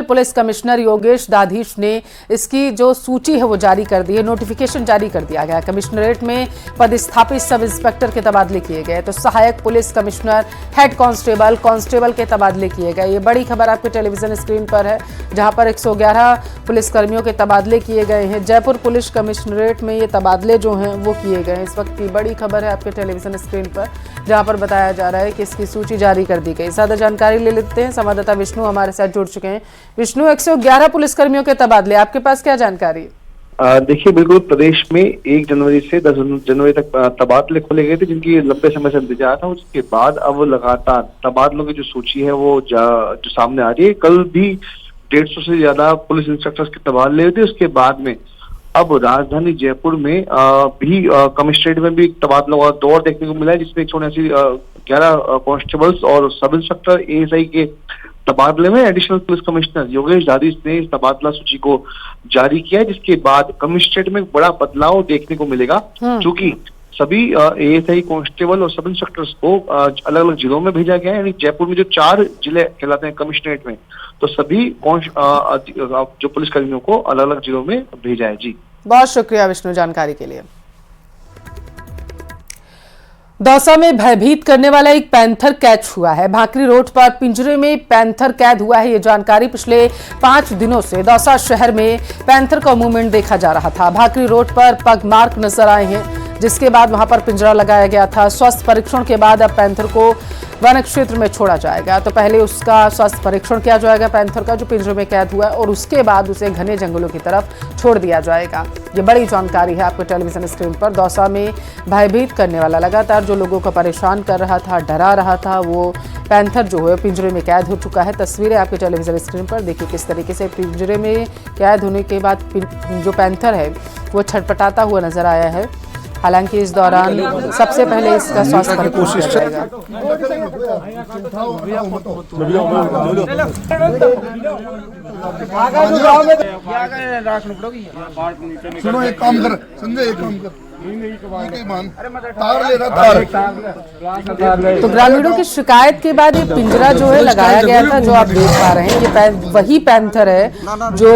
Police commissioner Yogesh दाधीश ने इसकी जो सूची है वो जारी कर दी है, नोटिफिकेशन जारी कर दिया गया। कमिश्नरेट में पदस्थापित सब इंस्पेक्टर के तबादले किए गए, तो सहायक पुलिस कमिश्नर, हेड कांस्टेबल के तबादले किए गए। ये बड़ी खबर आपके टेलीविजन स्क्रीन पर है, जहां पर 111 पुलिसकर्मियों के तबादले किए गए हैं। जयपुर पुलिस कमिश्नरेट में ये तबादले जो हैं वो किए गए। इस वक्त की बड़ी खबर है आपके टेलीविजन स्क्रीन पर, जहां पर बताया जा रहा है कि इसकी सूची जारी कर दी गई। ज्यादा जानकारी ले लेते हैं, संवाददाता विष्णु हमारे साथ जुड़ चुके हैं। विष्णु, 111 पुलिसकर्मियों के तबादले, आपके पास क्या जानकारी है? देखिए, बिल्कुल प्रदेश में 1 जनवरी से 10 जनवरी तक तबादले खोले गए थे, जिनकी लंबे समय से इंतजार था। उसके बाद अब लगातार तबादलों की जो सूची है वो जो सामने आ रही है। कल भी 150 से ज्यादा पुलिस इंस्पेक्टर्स के तबादले हुए थे। उसके बाद में अब राजधानी जयपुर में भी कमिश्नरेट में भी तबादलों का दौर देखने को मिला है, जिसमें 189 कांस्टेबल्स और सब इंस्पेक्टर एएसआई के तबादले में एडिशनल पुलिस कमिश्नर योगेश दाधीश ने इस तबादला सूची को जारी किया है, जिसके बाद कमिश्नरेट में बड़ा बदलाव देखने को मिलेगा, क्योंकि सभी एएसआई कांस्टेबल और सब इंस्पेक्टर्स को अलग अलग जिलों में भेजा गया है। यानी जयपुर में जो 4 जिले कहलाते हैं कमिश्नरेट में, तो सभी जो पुलिसकर्मियों को अलग अलग जिलों में भेजा है। जी, बहुत शुक्रिया विष्णु जानकारी के लिए। दौसा में भयभीत करने वाला एक पैंथर कैच हुआ है। भाकरी रोड पर पिंजरे में पैंथर कैद हुआ है। ये जानकारी पिछले 5 दिनों से दौसा शहर में पैंथर का मूवमेंट देखा जा रहा था। भाकरी रोड पर पग मार्क नजर आए हैं, जिसके बाद वहां पर पिंजरा लगाया गया था। स्वास्थ्य परीक्षण के बाद अब पैंथर को वन क्षेत्र में छोड़ा जाएगा। तो पहले उसका स्वास्थ्य परीक्षण किया जाएगा पैंथर का, जो पिंजरे में कैद हुआ है, और उसके बाद उसे घने जंगलों की तरफ छोड़ दिया जाएगा। ये बड़ी जानकारी है आपको टेलीविजन स्क्रीन पर। दौसा में भयभीत करने वाला, लगातार जो लोगों को परेशान कर रहा था, डरा रहा था, वो पैंथर जो है पिंजरे में कैद हो चुका है। तस्वीरें आपके टेलीविजन स्क्रीन पर देखिए किस तरीके से पिंजरे में कैद होने के बाद जो पैंथर है वो छटपटाता हुआ नजर आया है। हालांकि इस दौरान सबसे पहले इसका स्वास्थ्य परीक्षण किया जाएगा। सुनो, एक काम कर संजय, एक काम कर, तो ग्रामीणों की शिकायत के बाद ये पिंजरा जो है लगाया गया था, जो आप देख पा रहे हैं। ये वही पैंथर है जो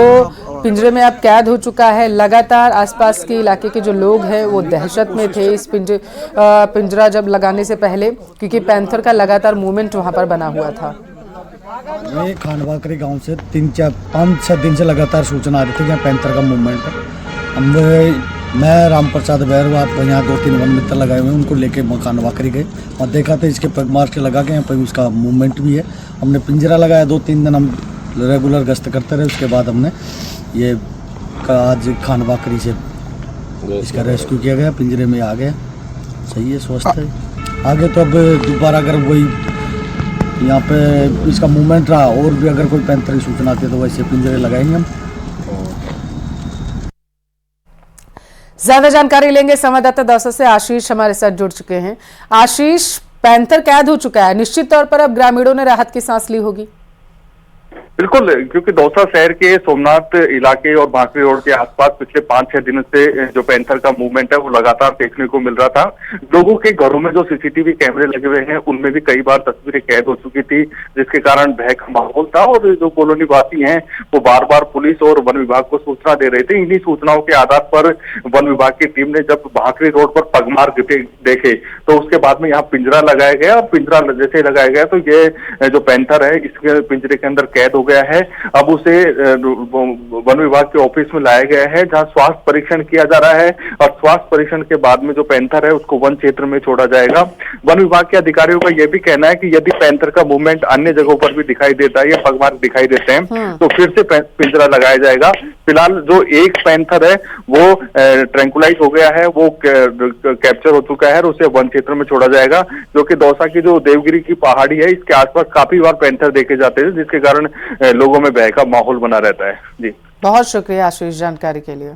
पिंजरे में अब कैद हो चुका है। लगातार आसपास के इलाके के जो लोग हैं वो दहशत में थे इस पिंजरा जब लगाने से पहले, क्योंकि पैंथर का लगातार मूवमेंट वहां पर बना हुआ था। मैं खानवाकरी गांव से 5-6 दिन से लगातार सूचना आ रही थी कि पैंथर का मूवमेंट है। मैं राम प्रसाद बैरवा, आपको यहाँ 2-3 वन मित्र लगाए हुए हैं, उनको लेके खानवाकरी गए और देखा था इसके पग मार्क लगा के यहाँ पर उसका मूवमेंट भी है। हमने पिंजरा लगाया, 2-3 दिन हम रेगुलर गश्त करते रहे। उसके बाद हमने ये आज खानवाकरी से इसका रेस्क्यू किया गया, पिंजरे में आ गया, सही है, स्वस्थ है। आगे तो अब दोबारा अगर वही यहाँ पे इसका मूवमेंट रहा और भी अगर कोई पैंथर की सूचना आती है तो वैसे पिंजरे लगाएंगे हम। ज्यादा जानकारी लेंगे, संवाददाता दौसा से आशीष हमारे साथ जुड़ चुके हैं। आशीष, पैंथर कैद हो चुका है, निश्चित तौर पर अब ग्रामीणों ने राहत की सांस ली होगी। बिल्कुल, क्योंकि दौसा शहर के सोमनाथ इलाके और भाकरी रोड के आसपास पिछले 5-6 दिनों से जो पैंथर का मूवमेंट है वो लगातार देखने को मिल रहा था। लोगों के घरों में जो सीसीटीवी कैमरे लगे हुए हैं उनमें भी कई बार तस्वीरें कैद हो चुकी थी, जिसके कारण भय का माहौल था और जो कॉलोनी वासी हैं वो बार बार पुलिस और वन विभाग को सूचना दे रहे थे। इन्हीं सूचनाओं के आधार पर वन विभाग की टीम ने जब भाकरी रोड पर पगमार्क देखे तो उसके बाद में यहाँ पिंजरा लगाया गया। और पिंजरा जैसे लगाया गया तो ये जो पैंथर है इसके पिंजरे के अंदर कैद हो गया है। अब उसे वन विभाग के ऑफिस में लाया गया है, जहां स्वास्थ्य परीक्षण किया जा रहा है और स्वास्थ्य परीक्षण के बाद में जो पैंथर है उसको वन क्षेत्र में छोड़ा जाएगा। वन विभाग के अधिकारियों का यह भी कहना है कि यदि पैंथर का मूवमेंट अन्य जगहों पर भी दिखाई देता है या पगमार्क दिखाई देते हैं तो फिर से पिंजरा लगाया जाएगा। फिलहाल जो एक पैंथर है वो ट्रैंकुलाइज हो गया है, वो कैप्चर हो चुका है और उसे वन क्षेत्र में छोड़ा जाएगा, जो कि दौसा की जो देवगिरी की पहाड़ी है इसके आसपास काफी बार पैंथर देखे जाते हैं, जिसके कारण लोगों में भय का माहौल बना रहता है। जी, बहुत शुक्रिया आशीष जानकारी के लिए।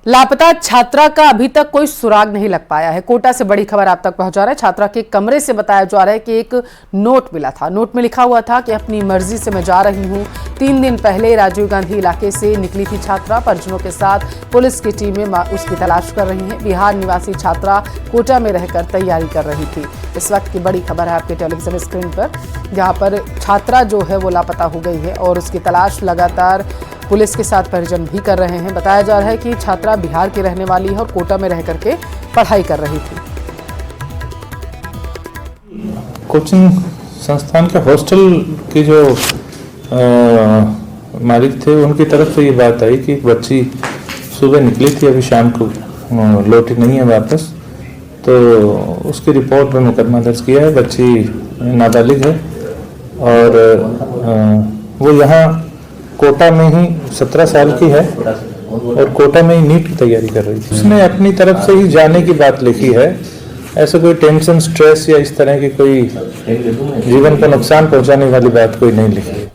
लापता छात्रा का अभी तक कोई सुराग नहीं लग पाया है। कोटा से बड़ी खबर आप तक पहुंचा रहा है। छात्रा के कमरे से बताया जा रहा है कि एक नोट मिला था। नोट में लिखा हुआ था कि अपनी मर्जी से मैं जा रही हूं। 3 दिन पहले राजीव गांधी इलाके से निकली थी छात्रा। परिजनों के साथ पुलिस की टीमें उसकी तलाश कर रही हैं। बिहार निवासी छात्रा कोटा में रहकर तैयारी कर रही थी। इस वक्त की बड़ी खबर है आपके टेलीविजन स्क्रीन पर, जहां पर छात्रा जो है वो लापता हो गई है और उसकी तलाश लगातार पुलिस के साथ परिजन भी कर रहे हैं। बताया जा रहा है कि छात्रा बिहार की रहने वाली है और कोटा में रह करके पढ़ाई कर रही थी। कोचिंग संस्थान के हॉस्टल के जो मालिक थे उनकी तरफ से ये बात आई कि एक बच्ची सुबह निकली थी, अभी शाम को लौटी नहीं है वापस, तो उसकी रिपोर्ट में मुकदमा दर्ज किया है। बच्ची नाबालिग है और वो यहाँ कोटा में ही 17 साल की है और कोटा में ही नीट की तैयारी कर रही थी। उसने अपनी तरफ से ही जाने की बात लिखी है। ऐसा कोई टेंशन, स्ट्रेस या इस तरह की कोई जीवन को नुकसान पहुंचाने वाली बात कोई नहीं लिखी है।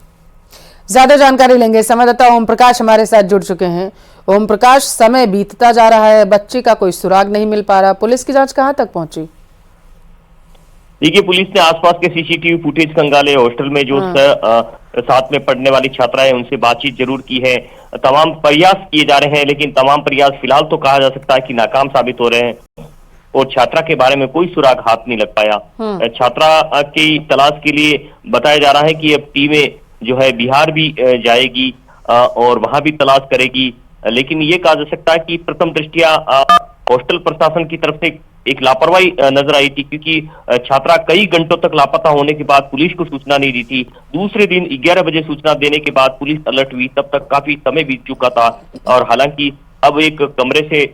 ज्यादा जानकारी लेंगे, संवाददाता ओम प्रकाश हमारे साथ जुड़ चुके हैं। ओम प्रकाश, समय बीतता जा रहा है, बच्चे का कोई सुराग नहीं मिल पा रहा, पुलिस की जांच कहां तक पहुंची? देखिए, पुलिस ने आसपास के सीसीटीवी फुटेज खंगाले, हॉस्टल में जो साथ में पढ़ने वाली छात्रा है उनसे बातचीत जरूर की है। तमाम प्रयास किए जा रहे हैं, लेकिन तमाम प्रयास फिलहाल तो कहा जा सकता है कि नाकाम साबित हो रहे हैं और छात्रा के बारे में कोई सुराग हाथ नहीं लग पाया। छात्रा की तलाश के लिए बताया जा रहा है कि अब टीमें जो है बिहार भी जाएगी और वहां भी तलाश करेगी, लेकिन ये कहा जा सकता है कि प्रथम दृष्टिया हॉस्टल प्रशासन की तरफ से एक लापरवाही नजर आई थी, क्योंकि छात्रा कई घंटों तक लापता होने के बाद पुलिस को सूचना नहीं दी थी। दूसरे दिन 11 बजे सूचना देने के बाद पुलिस अलर्ट हुई, तब तक काफी समय बीत चुका था। और हालांकि अब एक कमरे से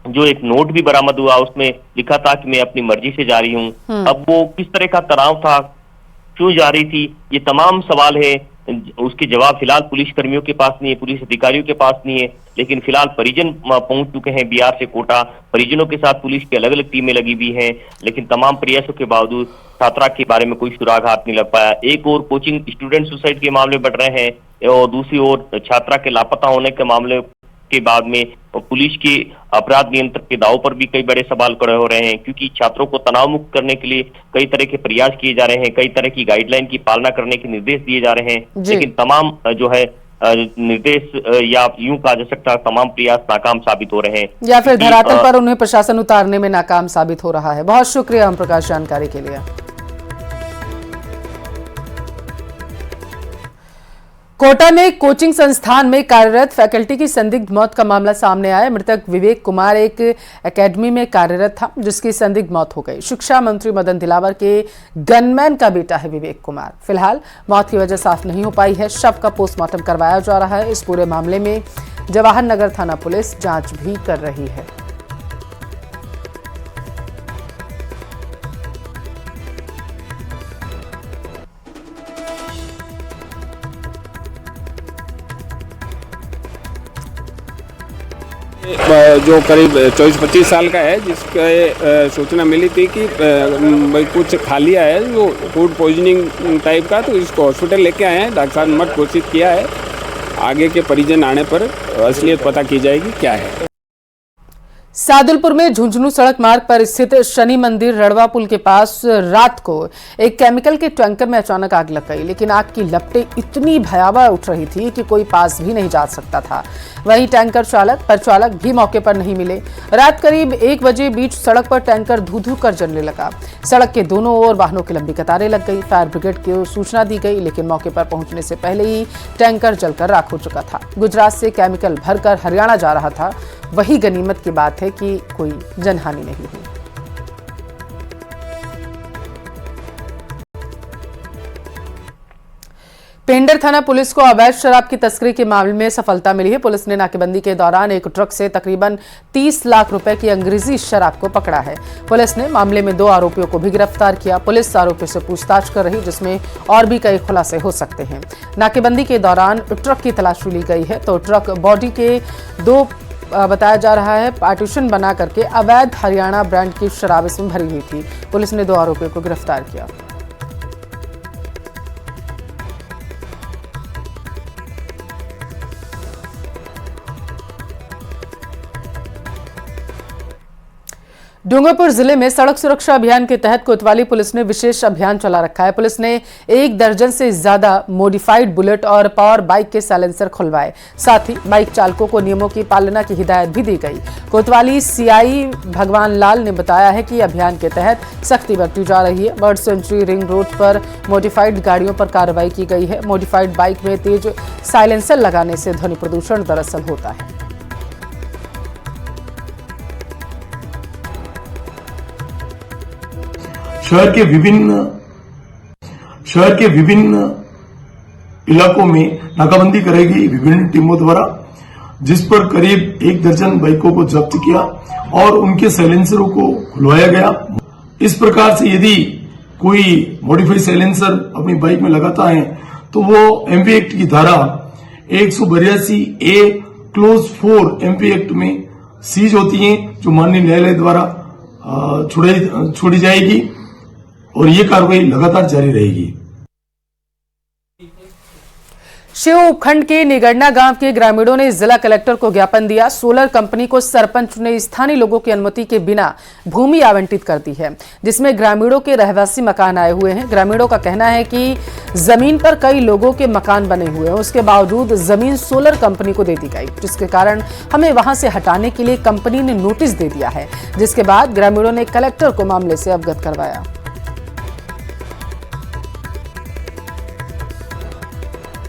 जो एक नोट भी बरामद हुआ, उसमें लिखा था कि मैं अपनी मर्जी से जा रही हूँ। अब वो किस तरह का तनाव था, क्यों जा रही थी, ये तमाम सवाल है। उसके जवाब फिलहाल पुलिस कर्मियों के पास नहीं है, पुलिस अधिकारियों के पास नहीं है, लेकिन फिलहाल परिजन पहुंच चुके हैं बिहार से कोटा। परिजनों के साथ पुलिस की अलग अलग टीमें लगी हुई हैं, लेकिन तमाम प्रयासों के बावजूद छात्रा के बारे में कोई सुराग हाथ नहीं लग पाया। एक और कोचिंग स्टूडेंट सुसाइड के मामले बढ़ रहे हैं और दूसरी ओर छात्रा के लापता होने के मामले के बाद में पुलिस के अपराध नियंत्रण के दावों पर भी कई बड़े सवाल खड़े हो रहे हैं, क्योंकि छात्रों को तनाव मुक्त करने के लिए कई तरह के प्रयास किए जा रहे हैं, कई तरह की गाइडलाइन की पालना करने के निर्देश दिए जा रहे हैं, लेकिन तमाम जो है निर्देश या यूं कहा जा सकता है तमाम प्रयास नाकाम साबित हो रहे हैं, या फिर धरातल पर उन्हें प्रशासन उतारने में नाकाम साबित हो रहा है। बहुत शुक्रिया ओम प्रकाश जानकारी के लिए। कोटा में कोचिंग संस्थान में कार्यरत फैकल्टी की संदिग्ध मौत का मामला सामने आया। मृतक विवेक कुमार एक एकेडमी में कार्यरत था जिसकी संदिग्ध मौत हो गई। शिक्षा मंत्री मदन दिलावर के गनमैन का बेटा है विवेक कुमार। फिलहाल मौत की वजह साफ नहीं हो पाई है। शव का पोस्टमार्टम करवाया जा रहा है। इस पूरे मामले में जवाहर नगर थाना पुलिस जांच भी कर रही है। जो करीब 24-25 साल का है, जिसके सूचना मिली थी कि भाई कुछ खा लिया है जो फूड पॉइजनिंग टाइप का, तो इसको हॉस्पिटल लेके आए हैं। डॉक्टर साहब ने मत घोषित किया है। आगे के परिजन आने पर असलियत पता की जाएगी क्या है। सादुलपुर में झुंझुनू सड़क मार्ग पर स्थित शनि मंदिर रड़वा पुल के पास रात को एक केमिकल के टैंकर में अचानक आग लग गई, लेकिन आग की लपटें इतनी भयावह उठ रही थी कि कोई पास भी नहीं जा सकता था। वहीं टैंकर चालक भी मौके पर नहीं मिले। रात करीब 1 बजे बीच सड़क पर टैंकर धू-धू कर जलने लगा। सड़क के दोनों ओर वाहनों की लंबी कतारें लग गई। फायर ब्रिगेड को सूचना दी गई, लेकिन मौके पर पहुंचने से पहले ही टैंकर जलकर राख हो चुका था। गुजरात से केमिकल भरकर हरियाणा जा रहा था। वही गनीमत की बात है कि कोई जनहानि नहीं हुई। पेंडर थाना पुलिस को अवैध शराब की तस्करी के मामले में सफलता मिली है। पुलिस ने नाकेबंदी के दौरान एक ट्रक से तकरीबन 30 लाख रुपए की अंग्रेजी शराब को पकड़ा है। पुलिस ने मामले में 2 आरोपियों को भी गिरफ्तार किया। पुलिस आरोपियों से पूछताछ कर रही, जिसमें और भी कई खुलासे हो सकते हैं। नाकेबंदी के दौरान ट्रक की तलाशी ली गई है, तो ट्रक बॉडी के 2 बताया जा रहा है पार्टीशन बना करके अवैध हरियाणा ब्रांड की शराब इसमें भरी हुई थी। पुलिस ने 2 आरोपियों को गिरफ्तार किया। डूंगरपुर जिले में सड़क सुरक्षा अभियान के तहत कोतवाली पुलिस ने विशेष अभियान चला रखा है। पुलिस ने 1 दर्जन से ज्यादा मॉडिफाइड बुलेट और पावर बाइक के साइलेंसर खुलवाए। साथ ही बाइक चालकों को नियमों की पालना की हिदायत भी दी गई। कोतवाली सीआई भगवान लाल ने बताया है कि अभियान के तहत सख्ती बरती जा रही है। बर्ड सेंचुरी रिंग रोड पर मॉडिफाइड गाड़ियों पर कार्रवाई की गई है। मॉडिफाइड बाइक में तेज साइलेंसर लगाने से ध्वनि प्रदूषण दरअसल होता है। शहर के विभिन्न इलाकों में नाकाबंदी करेगी विभिन्न टीमों द्वारा, जिस पर करीब 1 दर्जन बाइकों को जब्त किया और उनके साइलेंसरों को खुलवाया गया। इस प्रकार से यदि कोई मॉडिफाइड साइलेंसर अपनी बाइक में लगाता है तो वो एमपी एक्ट की धारा 182A क्लोज 4 एमपी एक्ट में सीज होती है, जो माननीय न्यायालय द्वारा छोड़ी जाएगी और ये कार्रवाई लगातार जारी रहेगी। शिव उपखंड के निगड़ना गांव के ग्रामीणों ने जिला कलेक्टर को ज्ञापन दिया। सोलर कंपनी को सरपंच ने स्थानीय लोगों की अनुमति के बिना भूमि आवंटित कर दी है, जिसमें ग्रामीणों के रहवासी मकान आए हुए हैं। ग्रामीणों का कहना है कि जमीन पर कई लोगों के मकान बने हुए हैं, उसके बावजूद जमीन सोलर कंपनी को दे दी गई, जिसके कारण हमें वहां से हटाने के लिए कंपनी ने नोटिस दे दिया है। जिसके बाद ग्रामीणों ने कलेक्टर को मामले से अवगत करवाया।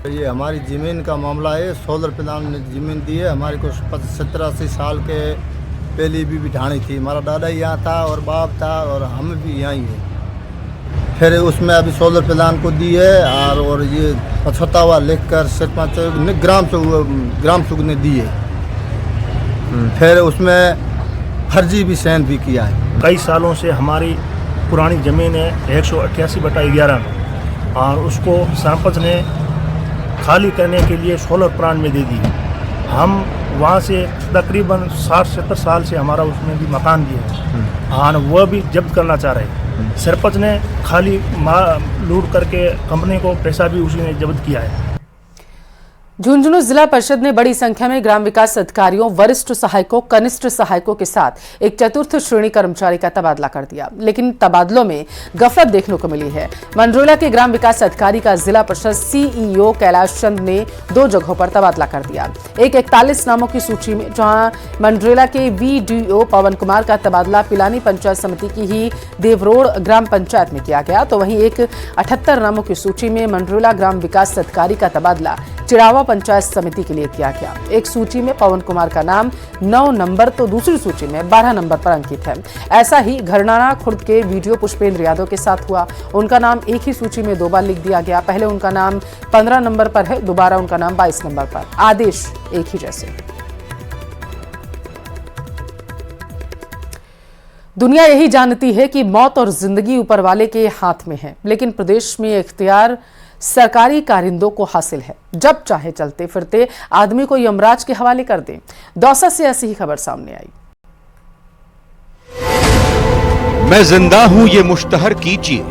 ये हमारी ज़मीन का मामला है। सोलर प्लांट ने ज़मीन दी है। हमारे को 70-80 साल के पहले भी बिठानी थी। हमारा दादा यहाँ था और बाप था और हम भी यहाँ ही हैं। फिर उसमें अभी सोलर प्लांट को दी है और ये पछतावा लिखकर सरपंच ग्राम सुख ने दी है। फिर उसमें फर्जी भी साइन भी किया है। कई सालों से हमारी पुरानी ज़मीन है 188/11 में, और उसको सरपंच ने खाली करने के लिए सोलर प्लांट में दे दी। हम वहाँ से तकरीबन 60-70 साल से हमारा उसमें भी मकान भी है, और वह भी जब्त करना चाह रहे। सरपंच ने खाली लूट करके कंपनी को पैसा भी उसी ने जब्त किया है। झुंझुनू जिला परिषद ने बड़ी संख्या में ग्राम विकास अधिकारियों, वरिष्ठ सहायकों, कनिष्ठ सहायकों के साथ एक चतुर्थ श्रेणी कर्मचारी का तबादला कर दिया, लेकिन तबादलों में गफलत देखने को मिली है। मंडरोला के ग्राम विकास अधिकारी का जिला परिषद सीईओ कैलाश चंद ने 2 जगहों पर तबादला कर दिया। एक 41 नामों की सूची में, जहां मंडरोला के वीडीओ पवन कुमार का तबादला पिलानी पंचायत समिति की ही देवरोड ग्राम पंचायत में किया गया, तो वहीं एक 78 नामों की सूची में मंडरोला ग्राम विकास अधिकारी का तबादला चिड़ावा पंचायत समिति के लिए किया गया। एक सूची में पवन कुमार का नाम 9 नंबर तो दूसरी सूची में 12 नंबर पर अंकित है। ऐसा ही घरनाना खुर्द के वीडियो पुष्पेंद्र यादव के साथ हुआ। उनका नाम एक ही सूची में 2 बार लिख दिया गया। पहले उनका नाम 15 नंबर पर है, दोबारा उनका नाम 22 नंबर पर। आदेश एक ही जैसे। दुनिया यही जानती है कि मौत और जिंदगी ऊपर वाले के हाथ में है, लेकिन प्रदेश में इख्तियार सरकारी कारिंदों को हासिल है। जब चाहे चलते फिरते आदमी को यमराज के हवाले कर दें। दौसा से ऐसी ही खबर सामने आई। मैं जिंदा हूं ये मुश्तहर कीजिए,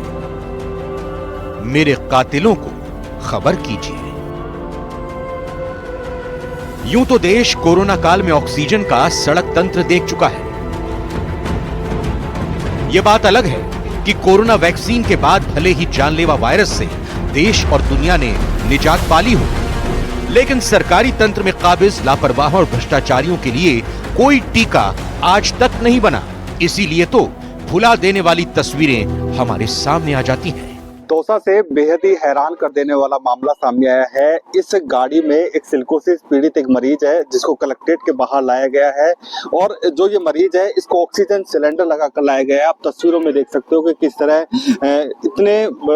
मेरे कातिलों को खबर कीजिए। यूं तो देश कोरोना काल में ऑक्सीजन का सड़क तंत्र देख चुका है। यह बात अलग है कि कोरोना वैक्सीन के बाद भले ही जानलेवा वायरस से देश और दुनिया ने निजात पाली हो, लेकिन सरकारी तंत्र में काबिज लापरवाह और भ्रष्टाचारियों के लिए कोई टीका आज तक नहीं बना। इसीलिए तो भुला देने वाली तस्वीरें हमारे सामने आ जाती हैं। दौसा से बेहद ही हैरान कर देने वाला मामला सामने आया है। इस गाड़ी में एक सिलिकोसिस पीड़ित एक मरीज है, जिसको कलेक्ट्रेट के बाहर लाया गया है, और जो ये मरीज है इसको ऑक्सीजन सिलेंडर लगाकर लाया गया है। आप तस्वीरों में देख सकते हो कि किस तरह इतने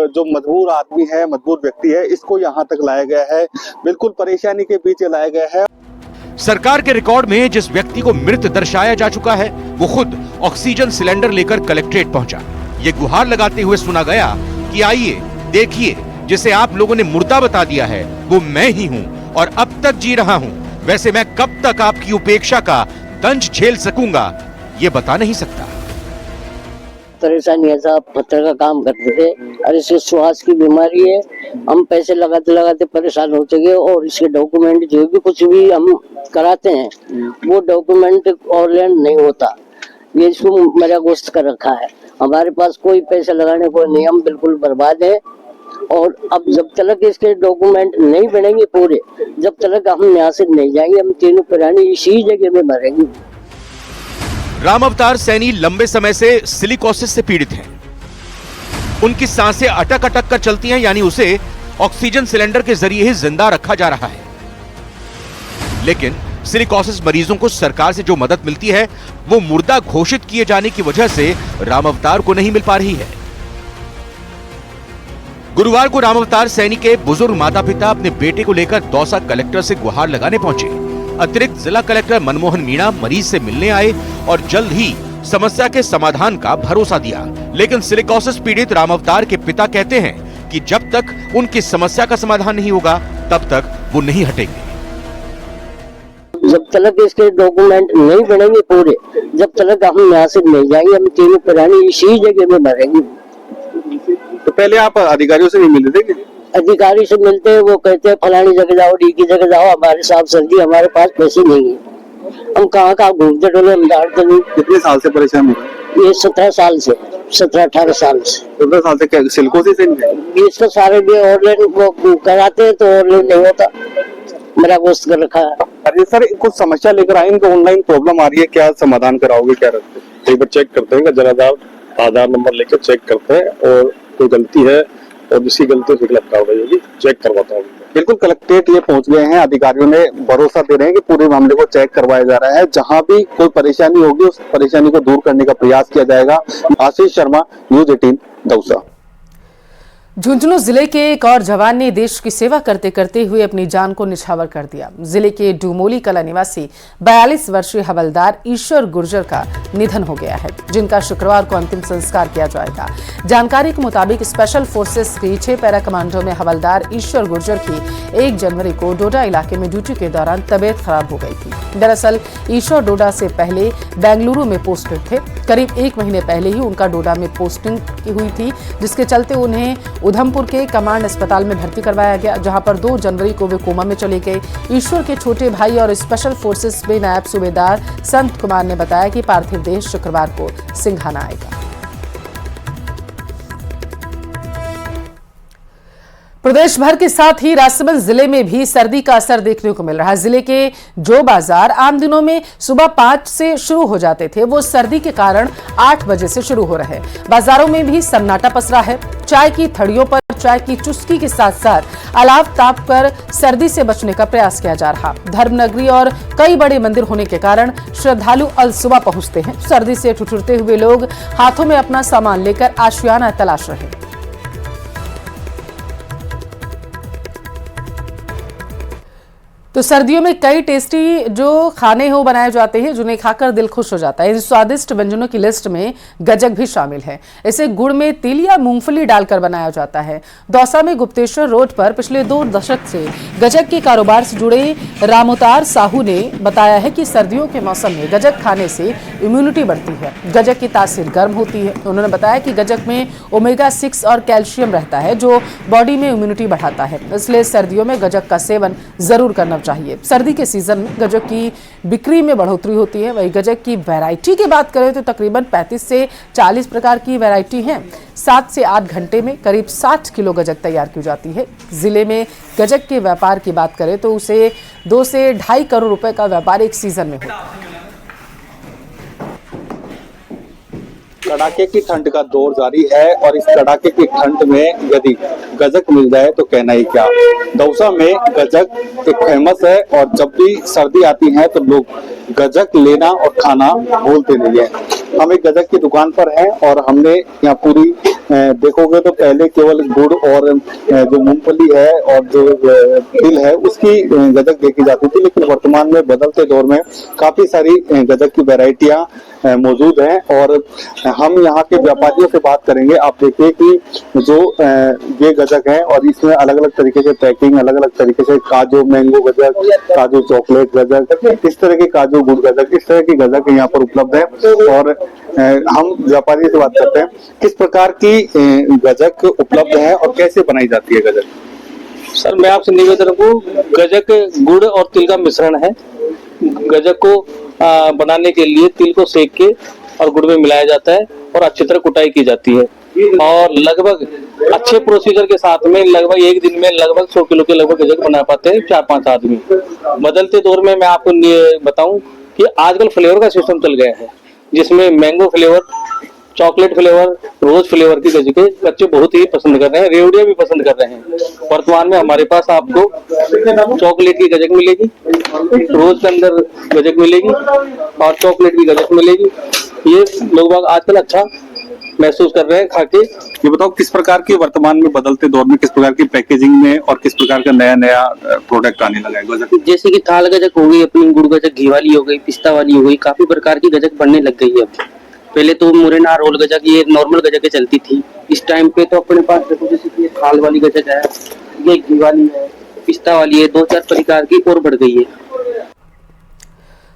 जो मजबूर आदमी है, मजबूर व्यक्ति है, इसको यहाँ तक लाया गया है। बिल्कुल परेशानी के बीच लाया गया है। सरकार के रिकॉर्ड में जिस व्यक्ति को मृत दर्शाया जा चुका है, वो खुद ऑक्सीजन सिलेंडर लेकर कलेक्ट्रेट पहुंचा। ये गुहार लगाते हुए सुना गया कि आइए देखिए, जिसे आप लोगों ने मुर्दा बता दिया है वो मैं ही हूं और अब तक जी रहा हूं। वैसे मैं कब तक आपकी उपेक्षा का दंश झेल सकूंगा ये बता नहीं सकता। परेशानी ऐसा पत्थर का काम करते थे और इसके श्वास की बीमारी है। हम पैसे लगाते लगाते परेशान हो चुके, और इसके डॉक्यूमेंट जो भी कुछ भी हम कराते हैं वो डॉक्यूमेंट ऑनलाइन नहीं होता। ये इसको मरा गोश्त कर रखा है। हमारे पास कोई पैसा लगाने को नहीं, हम बिल्कुल बर्बाद है। और अब जब तक इसके डॉक्यूमेंट नहीं बनेंगे पूरे, जब तक हम यहाँ से नहीं जाएंगे, हम तीनों प्राणी इसी जगह में मरेंगे। राम अवतार सैनी लंबे समय से सिलिकोसिस से पीड़ित हैं। उनकी सांसें अटक अटक कर चलती हैं, यानी उसे ऑक्सीजन सिलेंडर के जरिए ही जिंदा रखा जा रहा है। लेकिन सिलिकोसिस मरीजों को सरकार से जो मदद मिलती है वो मुर्दा घोषित किए जाने की वजह से राम अवतार को नहीं मिल पा रही है। गुरुवार को राम अवतार सैनी के बुजुर्ग माता पिता अपने बेटे को लेकर दौसा कलेक्टर से गुहार लगाने पहुंचे। अतिरिक्त जिला कलेक्टर मनमोहन मीणा मरीज से मिलने आए और जल्द ही समस्या के समाधान का भरोसा दिया। लेकिन सिलिकोसिस पीड़ित राम अवतार के पिता कहते हैं कि जब तक उनकी समस्या का समाधान नहीं होगा तब तक वो नहीं हटेंगे। जब तक इसके डॉक्यूमेंट नहीं बनेंगे पूरे, जब तक हम यहाँ से नहीं जाएंगे, हम तीनों प्राणी इसी जगह में मरेंगे। तो पहले आप अधिकारियों से नहीं मिले थे? अधिकारी से मिलते हैं, वो कहते हैं फलानी जगह जाओ, डी की जगह जाओ, हमारे साथ सर जी हमारे पास पैसे नहीं है, हम कहाँ कहाँ घूमते डोले, हम जानते नहीं। कितने साल से परेशान हो रहे? ये 17 साल से, 17-18 साल से। 17 साल से क्या सिलिकोसिस है? इसका सारे भी ऑनलाइन वो कराते हैं तो ऑनलाइन नहीं होता, मेरा गोश्त कर रखा है। अरे सर, कुछ समस्या लेकर आए, इनको ऑनलाइन प्रॉब्लम आ रही है, क्या समाधान कराओगे? क्या रखते? कई बार चेक करते हैं, जनाधार आधार नंबर लेकर चेक करते हैं और कोई गलती है और जिसकी गलती से खिलाफ कार्रवाई होगी चेक करवाता हूँ। बिल्कुल कलेक्ट्रेट ये पहुंच गए हैं, अधिकारियों ने भरोसा दे रहे हैं कि पूरे मामले को चेक करवाया जा रहा है, जहां भी कोई परेशानी होगी उस परेशानी को दूर करने का प्रयास किया जाएगा। आशीष शर्मा, न्यूज 18 दौसा। झुंझुनू जिले के एक और जवान ने देश की सेवा करते करते हुए अपनी जान को निछावर कर दिया। जिले के डुमोली कला निवासी 42 वर्षीय हवलदार ईश्वर गुर्जर का निधन हो गया है, जिनका शुक्रवार को अंतिम संस्कार किया जाएगा। जानकारी के मुताबिक स्पेशल फोर्सेस की 6 पैरा कमांडो में हवलदार ईश्वर गुर्जर की 1 जनवरी को डोडा इलाके में ड्यूटी के दौरान तबीयत खराब हो गई थी। दरअसल ईश्वर डोडा से पहले बेंगलुरु में पोस्टेड थे। करीब 1 महीने पहले ही उनका डोडा में पोस्टिंग हुई थी, जिसके चलते उन्हें उधमपुर के कमांड अस्पताल में भर्ती करवाया गया, जहां पर 2 जनवरी को वे कोमा में चले गए। ईश्वर के छोटे भाई और स्पेशल फोर्सेस में नायब सूबेदार संत कुमार ने बताया कि पार्थिव देह शुक्रवार को सिंघाना आएगा। प्रदेश भर के साथ ही राजसमंद जिले में भी सर्दी का असर देखने को मिल रहा है। जिले के जो बाजार आम दिनों में सुबह 5 से शुरू हो जाते थे, वो सर्दी के कारण 8 बजे से शुरू हो रहे हैं। बाजारों में भी सन्नाटा पसरा है। चाय की थड़ियों पर चाय की चुस्की के साथ साथ अलाव ताप कर सर्दी से बचने का प्रयास किया जा रहा। धर्मनगरी और कई बड़े मंदिर होने के कारण श्रद्धालु अल सुबह पहुंचते हैं। सर्दी से ठिठुरते हुए लोग हाथों में अपना सामान लेकर आशियाना तलाश रहे। तो सर्दियों में कई टेस्टी जो खाने हो बनाए जाते हैं, जिन्हें खाकर दिल खुश हो जाता है। इन स्वादिष्ट व्यंजनों की लिस्ट में गजक भी शामिल है। इसे गुड़ में तिल या मूंगफली डालकर बनाया जाता है। दौसा में गुप्तेश्वर रोड पर पिछले 2 दशक से गजक के कारोबार से जुड़े रामोतार साहू ने बताया है कि सर्दियों के मौसम में गजक खाने से इम्यूनिटी बढ़ती है। गजक की तासीर गर्म होती है। उन्होंने बताया कि गजक में ओमेगा 6 और कैल्शियम रहता है, जो बॉडी में इम्यूनिटी बढ़ाता है। इसलिए सर्दियों में गजक का सेवन जरूर करना चाहिए। सर्दी के सीजन में गजक की बिक्री में बढ़ोतरी होती है। वही गजक की वैरायटी की बात करें तो तकरीबन 35 से 40 प्रकार की वैरायटी हैं। 7 से 8 घंटे में करीब 60 किलो गजक तैयार की जाती है। जिले में गजक के व्यापार की बात करें तो उसे 2 से 2.5 करोड़ रुपए का व्यापार एक सीजन में होता है। कड़ाके की ठंड का दौर जारी है और इस कड़ाके की ठंड में यदि गजक मिल जाए तो कहना ही क्या। दौसा में गजक एक फेमस है और जब भी सर्दी आती है तो लोग गजक लेना और खाना भूलते नहीं है। हम एक गजक की दुकान पर हैं और हमने यहाँ पूरी देखोगे तो पहले केवल गुड़ और जो मूंगफली है और जो तिल है उसकी गजक देखी जाती थी, लेकिन वर्तमान में बदलते दौर में काफी सारी गजक की वैरायटियां मौजूद हैं और हम यहाँ के व्यापारियों से बात करेंगे। आप देखिए कि जो ये गजक है और इसमें अलग अलग तरीके से पैकिंग, अलग अलग तरीके से काजू मैंगो गजक, काजू चॉकलेट गजक, इस तरह के काजू गुड़ गजक, इस तरह की गजक यहाँ पर उपलब्ध है। और हम व्यापारी से बात करते हैं, किस प्रकार की गजक उपलब्ध है और कैसे बनाई जाती है गजक? सर मैं आपसे निवेदन करूँ, गजक गुड़ और तिल का मिश्रण है। गजक को बनाने के लिए तिल को सेक के और गुड़ में मिलाया जाता है और अच्छी तरह कुटाई की जाती है। और लगभग अच्छे प्रोसीजर के साथ में लगभग एक दिन में लगभग 100 किलो के लगभग गजक बना पाते हैं 4-5 आदमी। बदलते दौर में मैं आपको बताऊं कि आजकल फ्लेवर का सिस्टम चल गया है, जिसमें mango flavour, chocolate flavour, rose flavour की गजके बच्चे बहुत ही पसंद कर रहे हैं, रेवड़ियां भी पसंद कर रहे हैं। वर्तमान में हमारे पास आपको चॉकलेट की गजक मिलेगी, रोज के अंदर गजक मिलेगी और चॉकलेट की गजक मिलेगी। ये लोग आजकल अच्छा महसूस कर रहे हैं खा के। ये बताओ किस प्रकार की वर्तमान में बदलते दौर में किस प्रकार की पैकेजिंग में और किस प्रकार का नया नया प्रोडक्ट आने लगा है गजक? जैसे कि थाल गजक हो गई, अपनी गुड़ गजक, घी वाली हो गई, पिस्ता वाली हो गई, काफी प्रकार की गजक बनने लग गई है अब। पहले तो मुरैना रोल गजक ये नॉर्मल गजक चलती थी। इस टाइम पे तो अपने पास देखो जैसे कि थाल वाली गजक है, ये घी वाली है, पिस्ता वाली है, 2-4 प्रकार की और बढ़ गई है।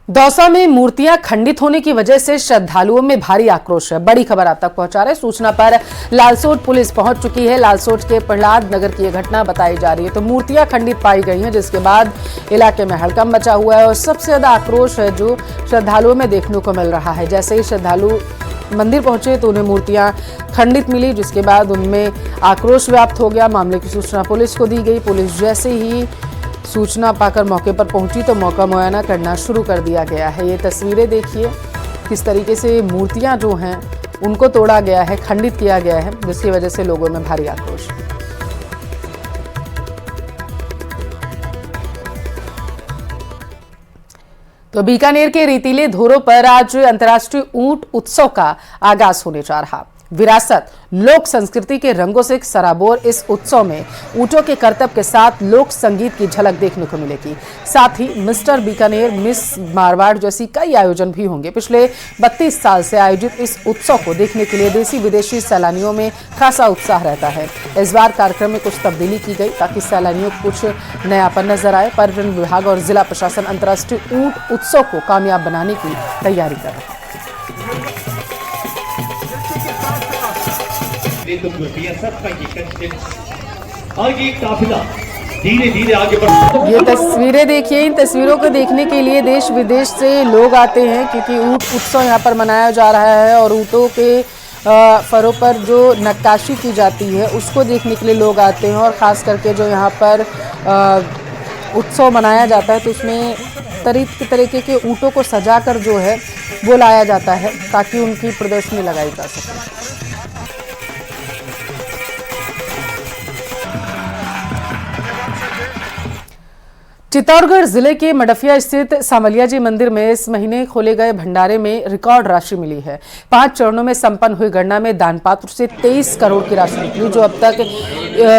दौसा में मूर्तियां खंडित होने की वजह से श्रद्धालुओं में भारी आक्रोश है। बड़ी खबर आप तक पहुंचा रहे सूचना पर लालसोट पुलिस पहुंच चुकी है। लालसोट के प्रहलाद नगर की यह घटना बताई जा रही है। तो मूर्तियां खंडित पाई गई हैं, जिसके बाद इलाके में हड़कंप मचा हुआ है और सबसे ज्यादा आक्रोश है जो श्रद्धालुओं में देखने को मिल रहा है। जैसे ही श्रद्धालु मंदिर पहुंचे तो उन्हें मूर्तियां खंडित मिली, जिसके बाद उनमें आक्रोश व्याप्त हो गया। मामले की सूचना पुलिस को दी गई। पुलिस जैसे ही सूचना पाकर मौके पर पहुंची तो मौका मुआयना करना शुरू कर दिया गया है। ये तस्वीरें देखिए किस तरीके से मूर्तियां जो हैं उनको तोड़ा गया है, खंडित किया गया है, जिसकी वजह से लोगों में भारी आक्रोश है। तो बीकानेर के रेतीले धोरों पर आज अंतर्राष्ट्रीय ऊंट उत्सव का आगाज होने जा रहा। विरासत, लोक संस्कृति के रंगों से सराबोर इस उत्सव में ऊंटों के करतब के साथ लोक संगीत की झलक देखने को मिलेगी। साथ ही मिस्टर बीकानेर, मिस मारवाड़ जैसी कई आयोजन भी होंगे। पिछले 32 साल से आयोजित इस उत्सव को देखने के लिए देसी विदेशी सैलानियों में खासा उत्साह रहता है। इस बार कार्यक्रम में कुछ तब्दीली की गई ताकि सैलानियों को कुछ नयापन नजर आए। पर्यटन विभाग और जिला प्रशासन अंतर्राष्ट्रीय ऊंट उत्सव को कामयाब बनाने की तैयारी कर रहा है। धीरे-धीरे आगे बढ़। ये तस्वीरें देखिए, इन तस्वीरों को देखने के लिए देश विदेश से लोग आते हैं क्योंकि ऊंट उत्सव यहाँ पर मनाया जा रहा है और ऊंटों के फरों पर जो नक्काशी की जाती है उसको देखने के लिए लोग आते हैं। और ख़ास करके जो यहाँ पर उत्सव मनाया जाता है तो उसमें तरीके के ऊंटों को सजाकर जो है वो लाया जाता है ताकि उनकी प्रदर्शनी लगाई जा सके। चित्तौड़गढ़ जिले के मडफिया स्थित सामलिया जी मंदिर में इस महीने खोले गए भंडारे में रिकॉर्ड राशि मिली है। 5 चरणों में संपन्न हुई गणना में दान पात्र से 23 करोड़ की राशि निकली, जो अब तक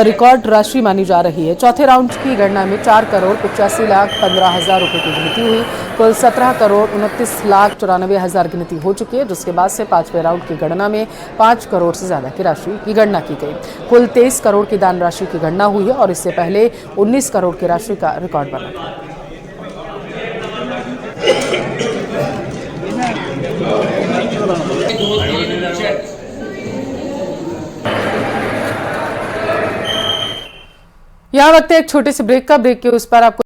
रिकॉर्ड राशि मानी जा रही है। चौथे राउंड की गणना में 4,85,15,000 रुपए की गिनती हुई। कुल 17,29,94,000 गिनती हो चुकी है, जिसके बाद से 5वें राउंड की गणना में 5 करोड़ से ज्यादा की राशि की गणना की गई। कुल 23 करोड़ की दान राशि की गणना हुई है और इससे पहले 19 करोड़ की राशि का रिकॉर्ड बना। यहाँ वक्त है एक छोटे से ब्रेक का। ब्रेक के उस पर आपको